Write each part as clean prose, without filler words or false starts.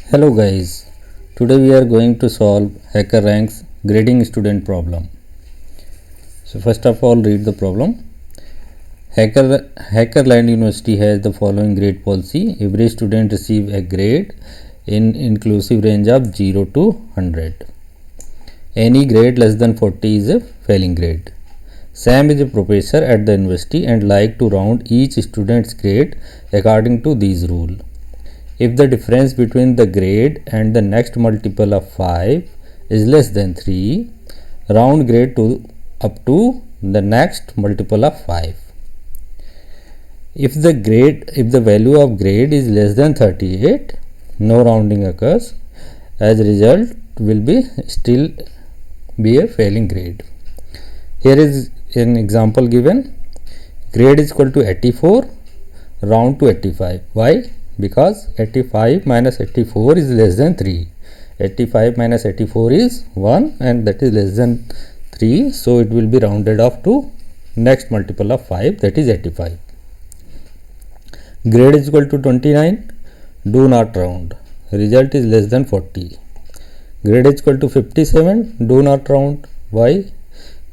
Hello guys, today we are going to solve HackerRank's grading student problem. So first of all, read the problem. Hackerland University has the following grade policy. Every student receive a grade in inclusive range of 0 to 100. Any grade less than 40 is a failing grade. Sam is a professor at the university and like to round each student's grade according to these rules. If the difference between the grade and the next multiple of 5 is less than 3, round grade to up to the next multiple of 5. If the value of grade is less than 38, no rounding occurs. As a result, will be still be a failing grade. Here is an example given. Grade is equal to 84, round to 85. Why? Because 85 minus 84 is less than 3. 85 minus 84 is 1 and that is less than 3. So it will be rounded off to next multiple of 5, that is 85. Grade is equal to 29. Do not round. Result is less than 40. Grade is equal to 57. Do not round. Why?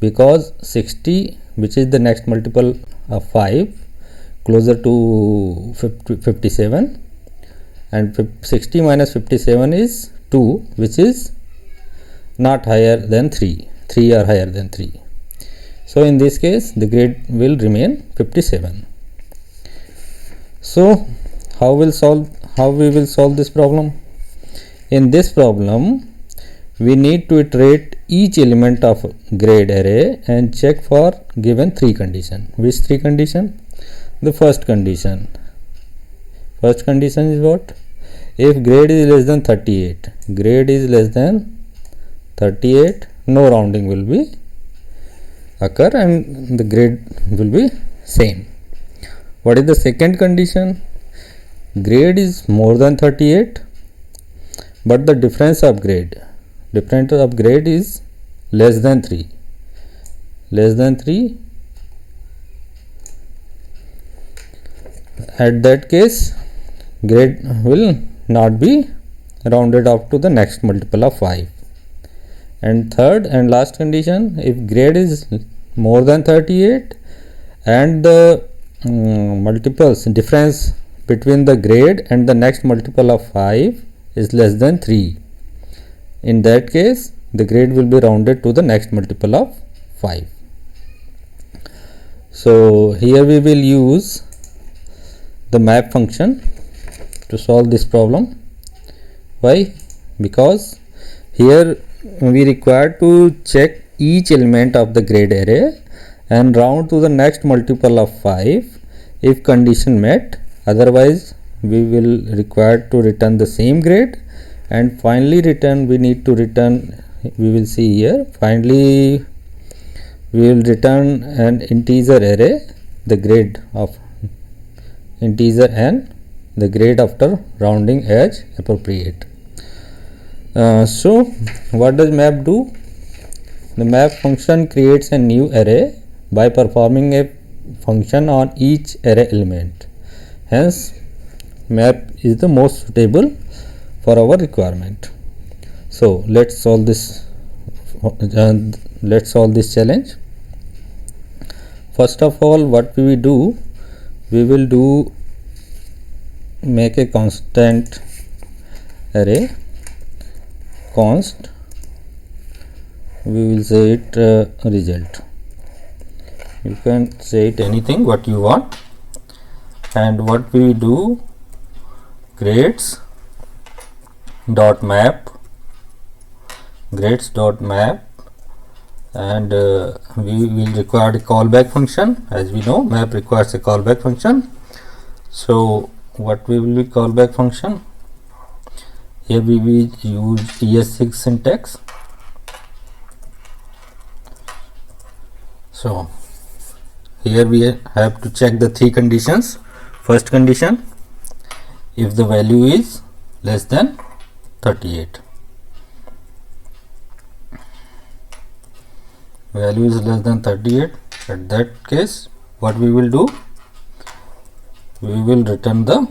Because 60, which is the next multiple of 5, closer to 57, and 60 minus 57 is 2, which is not higher than 3. 3 are higher than 3. So in this case the grade will remain 57. So how we will solve this problem? In this problem we need to iterate each element of grade array and check for given 3 condition. Which 3 condition? The first condition is what? If grade is less than 38, no rounding will be occur and the grade will be same. What is the second condition? Grade is more than 38, but the difference of grade is less than 3. At that case, grade will not be rounded off to the next multiple of 5. And third and last condition, if grade is more than 38 and the multiples difference between the grade and the next multiple of 5 is less than 3, in that case the grade will be rounded to the next multiple of 5. So here we will use the map function to solve this problem. Why? Because here we require to check each element of the grade array and round to the next multiple of 5 if condition met. Otherwise we will require to return the same grade, and finally we will see here, finally we will return an integer array, the grade of integer and the grade after rounding as appropriate. So what does map do? The map function creates a new array by performing a function on each array element. Hence map is the most suitable for our requirement. So let's solve this challenge. First of all, what we will do, make a constant array, const, we will say it result. You can say it anything what you want. And what we do, grades dot map, and we will require a callback function. As we know, map requires a callback function. So what we will be callback function? Here we will use ES6 syntax. So here we have to check the 3 conditions. First condition, if the value is less than 38. Value is less than 38. At that case, what we will do? We will return the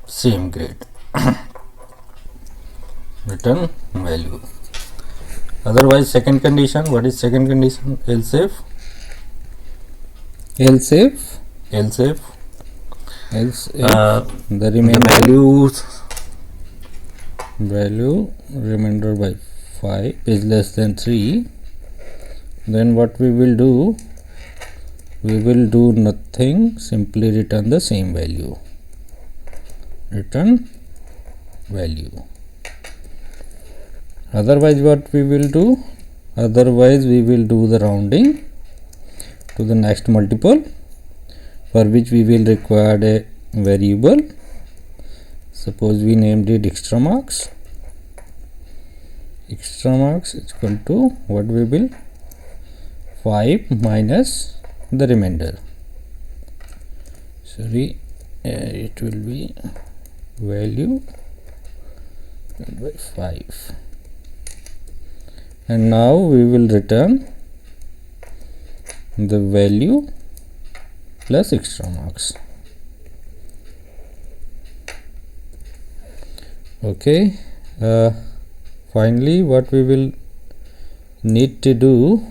same grade. return value. Otherwise, second condition, what is second condition? Else if the remainder value remainder by 5 is less than 3, then what we will do, we will do nothing, simply return the same value, return value. Otherwise what we will do, otherwise we will do the rounding to the next multiple, for which we will require a variable. Suppose we named it extra marks. Extra marks is equal to what we will, 5 minus the remainder. Sorry, it will be value by 5. And now we will return the value plus extra marks. Okay, finally what we will need to do,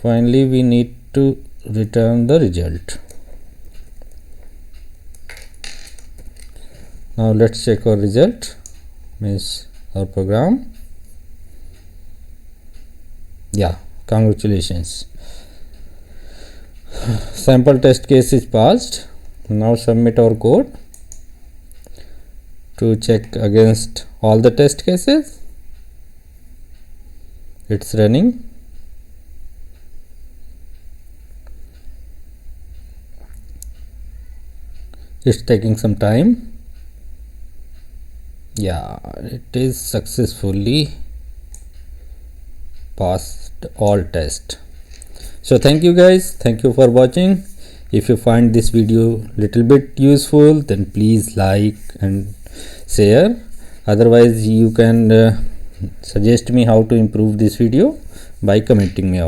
finally we need to return the result. Now let's check our result, means our program. Yeah, congratulations, sample test case is passed. Now submit our code to check against all the test cases. It's running. It's taking some time. Yeah, it is successfully passed all tests. So thank you guys, thank you for watching. If you find this video little bit useful, then please like and share. Otherwise you can suggest me how to improve this video by commenting me out.